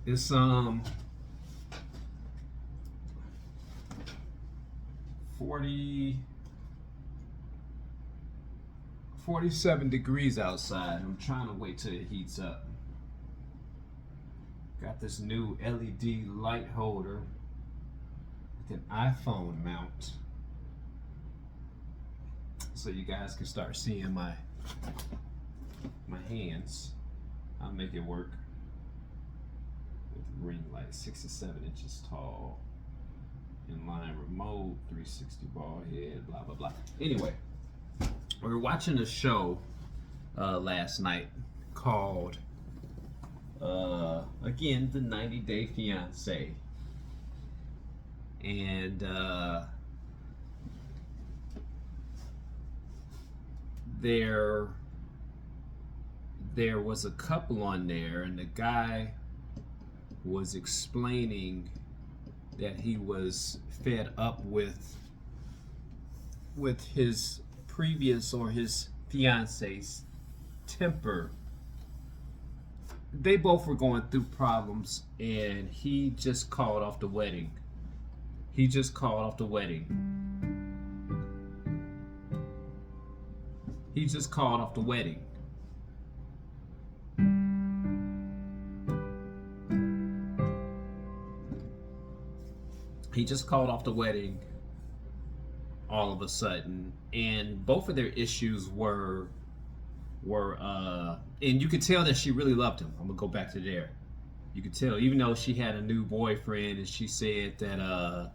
It's 40 47 degrees outside. I'm trying to wait till it heats up. Got this new LED light holder with an iPhone mount, so you guys can start seeing my hands. I'll make it work. With ring light, 67 inches tall, inline remote, 360 ball head, blah blah blah. Anyway, we were watching a show last night called again, the 90 Day Fiance, and there was a couple on there, and the guy was explaining that he was fed up with his previous, or his fiance's, temper. They both were going through problems, and he just called off the wedding. He just called off the wedding. He just called off the wedding. He just called off the wedding all of a sudden, and both of their issues were and you could tell that she really loved him. I'm gonna go back to there. You could tell, even though she had a new boyfriend, and she said that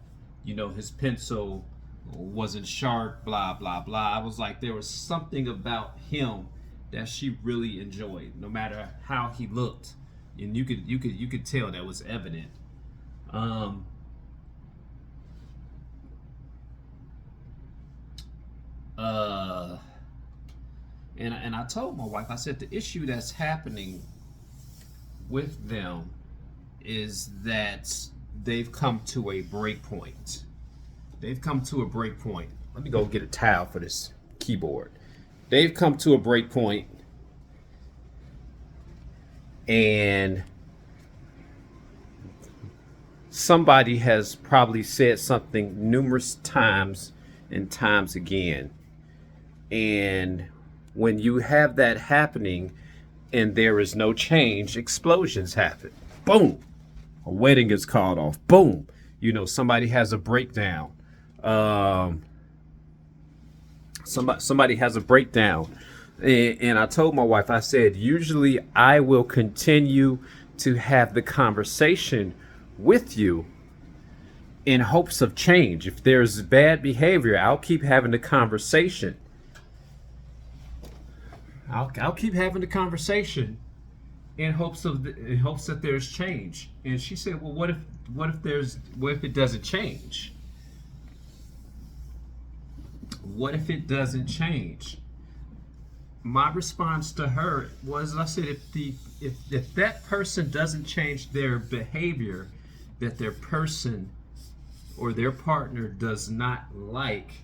his pencil wasn't sharp, blah blah blah. I was like, there was something about him that she really enjoyed, no matter how he looked, and you could tell that was evident. And I told my wife, I said, the issue that's happening with them is that they've come to a break point. They've come to a break point. Let me go get a towel for this keyboard. They've come to a break point, and somebody has probably said something numerous times and times again. And when you have that happening and there is no change, explosions happen. Boom. A wedding is called off. Boom. Somebody has a breakdown. Somebody has a breakdown. And I told my wife, I said, usually I will continue to have the conversation with you in hopes of change. If there's bad behavior, I'll keep having the conversation. I'll keep having the conversation in hopes that there's change. And she said, well, what if it doesn't change? What if it doesn't change? My response to her was, I said, if that person doesn't change their behavior, that their person or their partner does not like,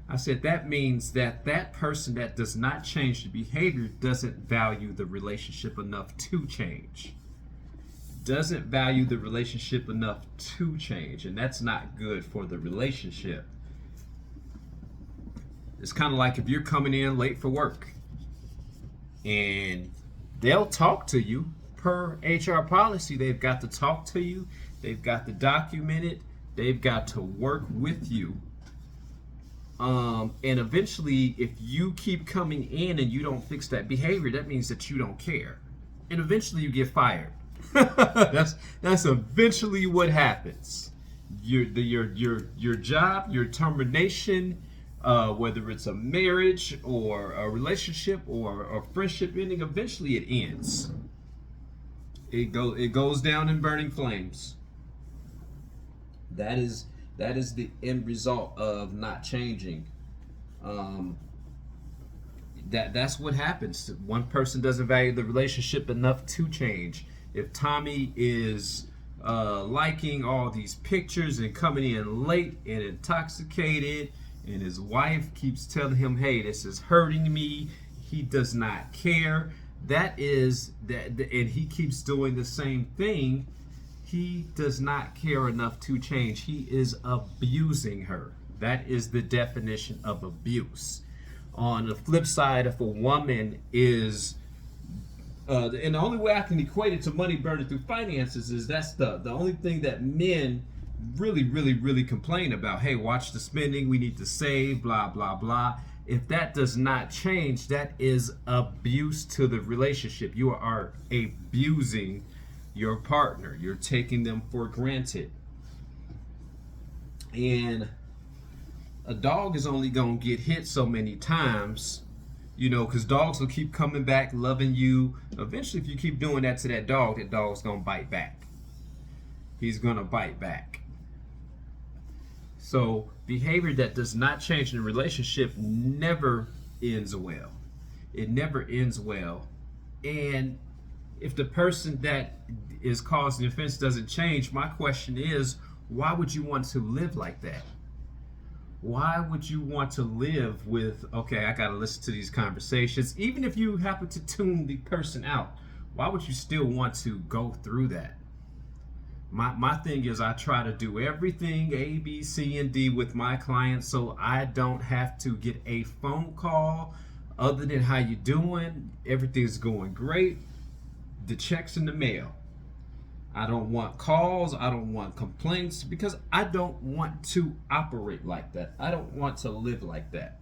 I said, that means that person that does not change the behavior doesn't value the relationship enough to change. Doesn't value the relationship enough to change. And that's not good for the relationship. It's kind of like if you're coming in late for work, and they'll talk to you per HR policy. They've got to talk to you. They've got to document it. They've got to work with you. And eventually, if you keep coming in and you don't fix that behavior, that means that you don't care. And eventually you get fired. That's eventually what happens. Your job, your termination, whether it's a marriage or a relationship or a friendship ending, eventually it ends. It goes down in burning flames. That is the end result of not changing. That's what happens. One person doesn't value the relationship enough to change. If Tommy is liking all these pictures and coming in late and intoxicated, and his wife keeps telling him, hey, this is hurting me, he does not care, That is that, and he keeps doing the same thing. He does not care enough to change. He is abusing her. That is the definition of abuse. On the flip side, if a woman is, and the only way I can equate it to money burning through finances is that's the only thing that men really complain about. Hey, watch the spending. We need to save. Blah blah blah. If that does not change, that is abuse to the relationship. You are abusing your partner. You're taking them for granted. And a dog is only going to get hit so many times, because dogs will keep coming back, loving you. Eventually, if you keep doing that to that dog's going to bite back. He's going to bite back. So behavior that does not change in a relationship never ends well. It never ends well. And if the person that is causing the offense doesn't change, my question is, why would you want to live like that? Why would you want to live with, okay, I got to listen to these conversations? Even if you happen to tune the person out, why would you still want to go through that? My thing is, I try to do everything A, B, C, and D with my clients so I don't have to get a phone call other than how you doing, everything's going great, the check's in the mail. I don't want calls, I don't want complaints, because I don't want to operate like that. I don't want to live like that.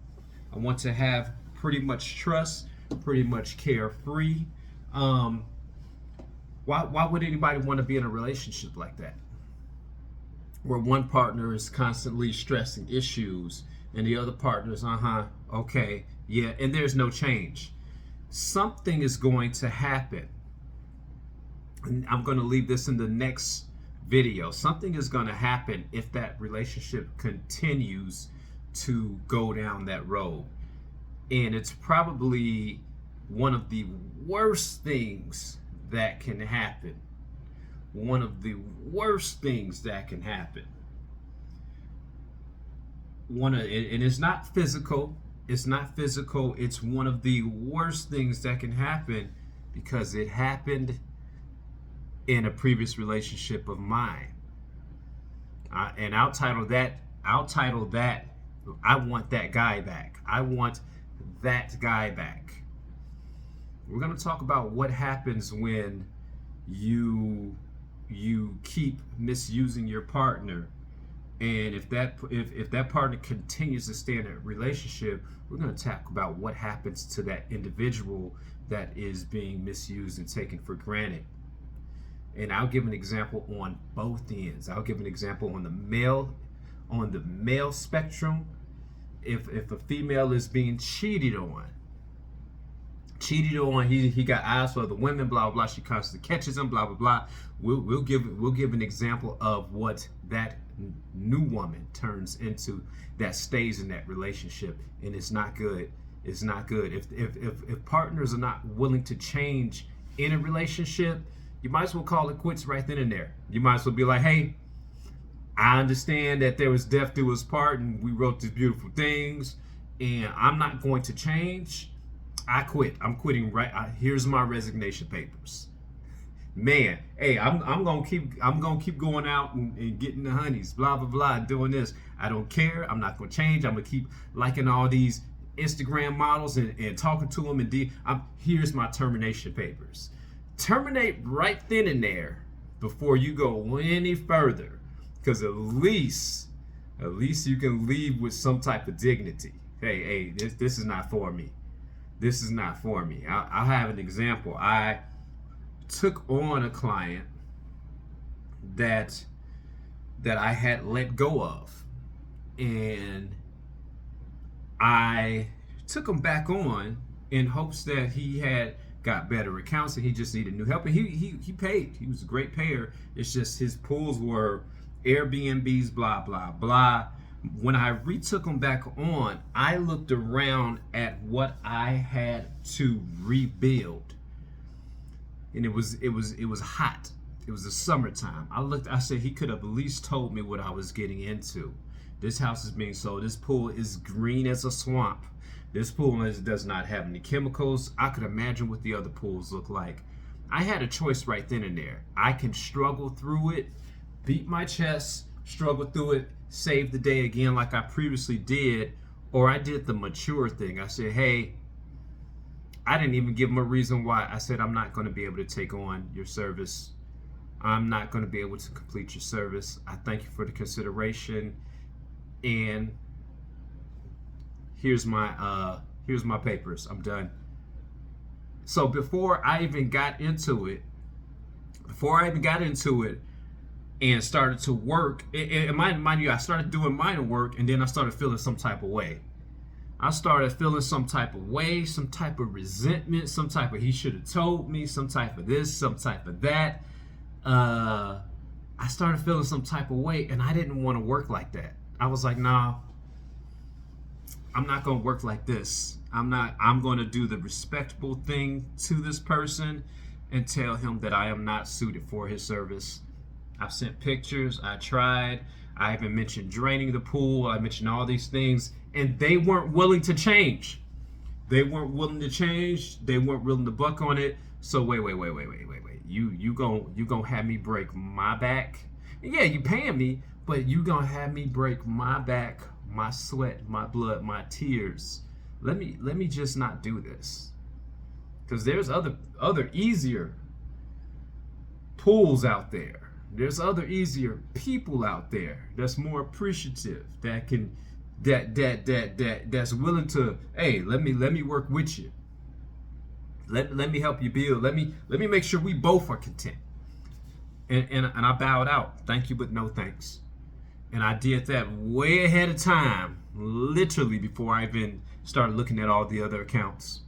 I want to have pretty much trust, pretty much carefree. Why would anybody want to be in a relationship like that? Where one partner is constantly stressing issues and the other partner is, okay, yeah, and there's no change. Something is going to happen. And I'm going to leave this in the next video. Something is going to happen if that relationship continues to go down that road. And it's probably one of the worst things that can happen. One of the worst things that can happen. And it's not physical. It's not physical. It's one of the worst things that can happen because it happened in a previous relationship of mine. And I'll title that, I want that guy back. I want that guy back. We're going to talk about what happens when you keep misusing your partner, and if that partner continues to stay in a relationship, we're going to talk about what happens to that individual that is being misused and taken for granted. And I'll give an example on both ends. I'll give an example on the male spectrum. If a female is being cheated on, he got eyes for other women, blah blah. She constantly catches them, blah blah blah. We'll give an example of what that new woman turns into that stays in that relationship, and it's not good. It's not good. If partners are not willing to change in a relationship, you might as well call it quits right then and there. You might as well be like, hey, I understand that there was death do us part, and we wrote these beautiful things, and I'm not going to change. I quit. I'm quitting here's my resignation papers. Man, hey, I'm gonna keep going out and getting the honeys, blah blah blah, and doing this. I don't care. I'm not gonna change. I'm gonna keep liking all these Instagram models and talking to them. Here's my termination papers. Terminate right then and there before you go any further, because at least you can leave with some type of dignity. Hey, this is not for me. This is not for me. I'll have an example. I took on a client that I had let go of, and I took him back on in hopes that he had got better accounts and he just needed new help. And he paid. He was a great payer. It's just his pools were Airbnbs, blah blah blah. When I retook him back on, I looked around at what I had to rebuild, and it was hot. It was the summertime. I said he could have at least told me what I was getting into. This house is being sold. This pool is green as a swamp. This pool does not have any chemicals. I could imagine what the other pools look like. I had a choice right then and there. I can struggle through it, beat my chest, struggle through it, save the day again like I previously did, or I did the mature thing. I said, hey, I didn't even give them a reason why. I said, I'm not going to be able to take on your service. I'm not going to be able to complete your service. I thank you for the consideration, and here's my papers. I'm done. So before I even got into it, and started to work, and mind you, I started doing minor work, and then I started feeling some type of way. Some type of resentment, some type of he should have told me, some type of this, some type of that. I started feeling some type of way, and I didn't want to work like that. I was like, nah, I'm not going to work like this. I'm going to do the respectable thing to this person and tell him that I am not suited for his service. I've sent pictures. I tried. I even mentioned draining the pool. I mentioned all these things, and they weren't willing to change. They weren't willing to buck on it. So wait. You gonna have me break my back? Yeah, you paying me, but you gonna have me break my back, my sweat, my blood, my tears. Let me just not do this. Because there's other easier pools out there. There's other easier people out there that's more appreciative, that's willing to, hey, let me work with you. Let me help you build. Let me make sure we both are content. And I bowed out. Thank you, but no thanks. And I did that way ahead of time, literally before I even started looking at all the other accounts.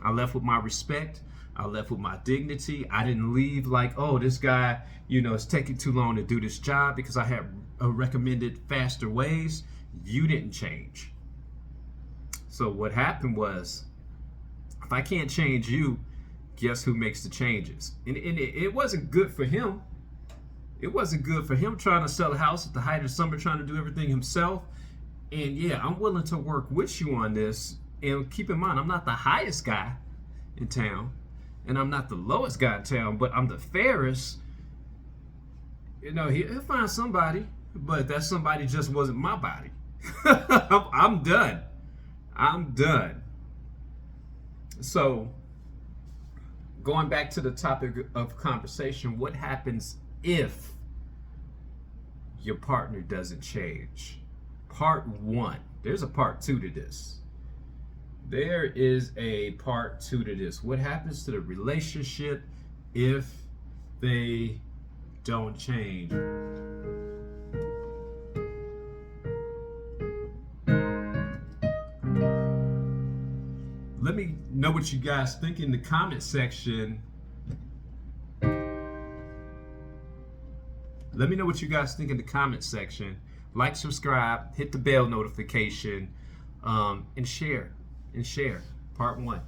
I left with my respect. I left with my dignity. I didn't leave like, oh, this guy, it's taking too long to do this job because I had recommended faster ways. You didn't change. So what happened was, if I can't change you, guess who makes the changes? And it wasn't good for him. It wasn't good for him trying to sell a house at the height of summer, trying to do everything himself. And yeah, I'm willing to work with you on this. And keep in mind, I'm not the highest guy in town, and I'm not the lowest guy in town, but I'm the fairest. He'll find somebody, but that somebody just wasn't my body. I'm done. So, going back to the topic of conversation, what happens if your partner doesn't change? Part 1. There's a part 2 to this. There is a part 2 to this. What happens to the relationship if they don't change? Let me know what you guys think in the comment section. Like, subscribe, hit the bell notification, and share. Part 1.